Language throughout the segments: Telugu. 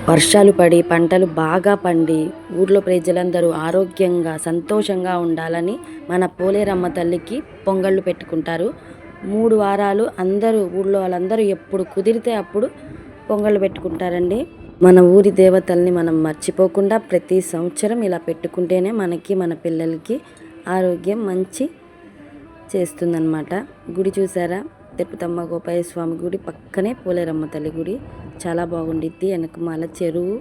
వర్షాలు పడి పంటలు బాగా పండి ఊర్లో ప్రజలందరూ ఆరోగ్యంగా సంతోషంగా ఉండాలని మన పోలేరమ్మ తల్లికి పొంగళ్ళు పెట్టుకుంటారు. 3 వారాలు అందరూ ఊళ్ళో వాళ్ళందరూ ఎప్పుడు కుదిరితే అప్పుడు పొంగళ్ళు పెట్టుకుంటారండి. మన ఊరి దేవతల్ని మనం మర్చిపోకుండా ప్రతి సంవత్సరం ఇలా పెట్టుకుంటేనే మనకి మన పిల్లలకి ఆరోగ్యం మంచి చేస్తుందన్నమాట. గుడి చూసారా, తిరుపతమ్మ గోపాయ స్వామి గుడి పక్కనే పోలేరమ్మ తల్లి గుడి చాలా బాగుండిద్ది. వెనకమాల చెరువు.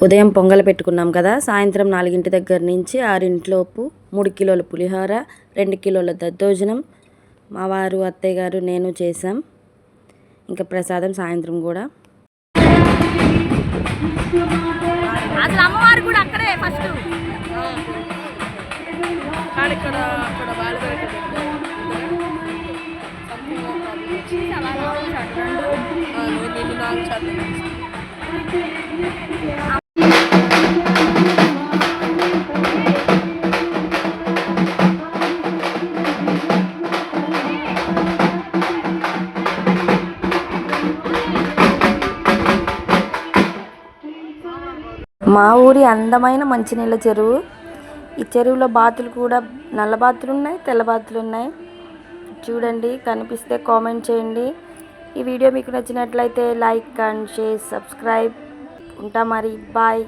ఉదయం పొంగల్ పెట్టుకున్నాం కదా, సాయంత్రం 4 దగ్గర నుంచి 6 3 కిలోల పులిహోర, 2 కిలోల దద్దోజనం మా వారు, అత్తయ్య గారు, నేను చేసాం. ఇంకా ప్రసాదం సాయంత్రం కూడా. అసలు అమ్మవారు కూడా అక్కడే ఫస్ట్ మా ఊరి అందమైన మంచినీళ్ళ చెరువు. ఈ చెరువులో బాతులు కూడా, నల్ల బాతులు ఉన్నాయి, తెల్ల బాతులు ఉన్నాయి. చూడండి, కనిపిస్తే కామెంట్ చేయండి. ఈ వీడియో మీకు నచ్చినట్లయితే లైక్ అండ్ షేర్, సబ్స్క్రైబ్. ఉంటా మరి, బాయ్.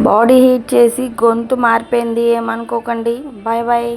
బాడీ హీట్ చేసి గొంతు మారిపోయింది, ఏమనుకోకండి. Bye bye.